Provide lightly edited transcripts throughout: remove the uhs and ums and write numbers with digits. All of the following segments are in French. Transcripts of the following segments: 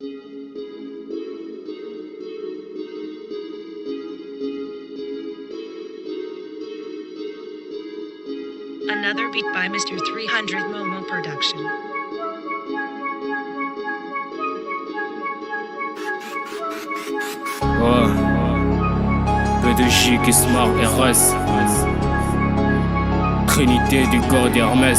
Another beat by Mr. 300 Momo Production. Ouais. P2J qui se marre RS. Trinité du God Hermès.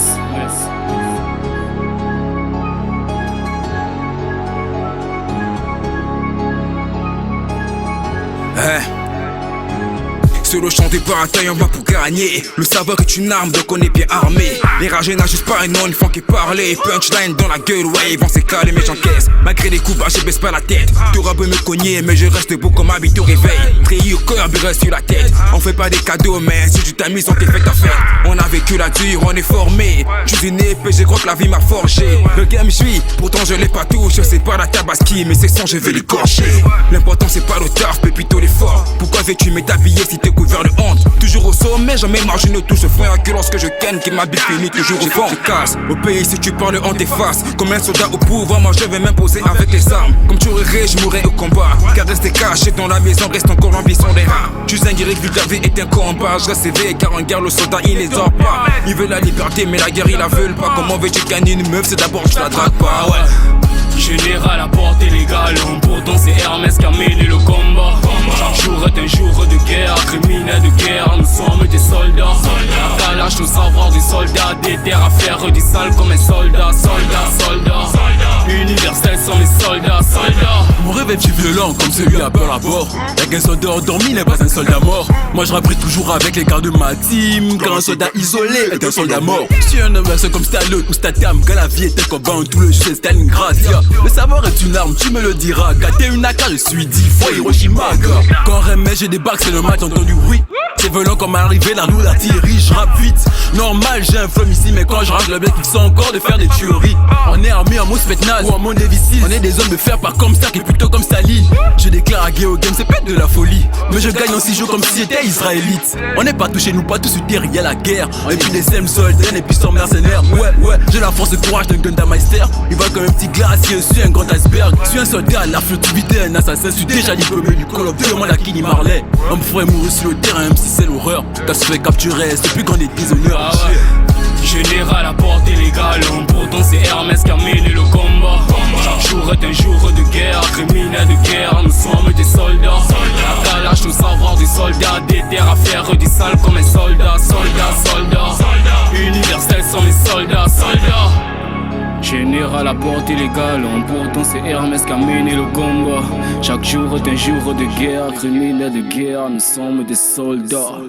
Sur le champ des batailles, on va pour gagner. Le savoir est une arme, donc on est bien armé. Les ragés n'agissent pas et non, ils font qu'ils parlent. Punchline dans la gueule, ouais, ils vont s'écaler, mais j'encaisse. Malgré les coups bas, je baisse pas la tête. T'auras beau me cogner, mais je reste beau comme habitué au réveil. Treillis au cœur, birre sur la tête. On fait pas des cadeaux, mais si tu t'amuses, on t'est fait ta fête. On a vécu la dure, on est formé. Je suis une épée, je crois que la vie m'a forgé. Le game, je suis, pourtant je l'ai pas touché. C'est pas la tabaski, mais c'est son, je vais l'écorcher. L'important, c'est pas le taf, mais plutôt l'effort. Pourquoi veux-tu m'habiller si t'es couvert de honte? Toujours au sommet, jamais marche, je ne touche frein que lorsque je ken, qui m'habille fini toujours au fond. Je casse, au pays si tu parles on t'efface. Comme un soldat au pouvoir, moi je vais m'imposer avec les armes. Comme tu aurais, je mourrai au combat. Car rester caché dans la maison reste encore l'ambition des rats. Tu sais, vu que la vie est un combat. Je reste éveillé car en guerre le soldat il les dort pas. Il veut la liberté mais la guerre il la veut pas. Comment veux-tu gagner une meuf, c'est d'abord tu la dragues pas, ouais. Général à portée légale, pourtant c'est Hermès qui a mené le combat. Chaque jour est un jour de guerre, criminels de guerre, nous sommes des soldats. La Kalash nous savoir des soldats, des terres à faire du sale comme un soldat. Universels sont les soldats. Mon rêve est violent comme celui à Pearl Harbor. Y'a qu'un soldat endormi n'est pas un soldat mort. Moi je rappelle toujours avec les gars de ma team. Car un soldat isolé est un soldat mort. Je suis un homme comme Stallone ou Statham. Quand la vie est un combat, tout le jeu c'est Stalingrad. Le savoir est une arme, tu me le diras. Gâter une AK, je suis 10 fois Hiroshima. Quand remets, j'ai des bacs, c'est le match, entendu oui. C'est violent comme arrivé, la roue l'artillerie, je rappe vite. Normal, j'ai un flum ici, mais quand je rage le bec, ils sont encore de faire des tueries. On est armé en mousse naze ou en monde difficile. On est des hommes de fer, pas comme Stark et plutôt comme Staline. Je déclare à guerre au game, c'est pas de la folie. Mais je gagne en 6 jours comme si j'étais israélite. On n'est pas touché, nous pas tous sur terre, y'a la guerre. Et puis des SEM soldats et puis sans mercenaires. Ouais, j'ai la force de courage d'un Gundameister. Il va comme un petit glacier sur un grand iceberg. Je suis un soldat à la furtivité, un assassin. Je suis déjà diplômé du Call of Duty, demande à Kenny Marley. On me ferait mourir sur le terrain, même si c'est l'horreur. Quand se fait capturer, c'est plus qu'on est déshonneur. Général à portée légale, pourtant c'est Hermès qui a mené le combat. Chaque jour est un jour de guerre, criminels de guerre, nous sommes des soldats. La Kalash nous savoir des soldats, des terres à faire du sale comme un soldat. Universels sont les soldats. Général à portée légale, pourtant c'est Hermès qui a mené le combat. Chaque jour est un jour de guerre, criminels de guerre, nous sommes des soldats.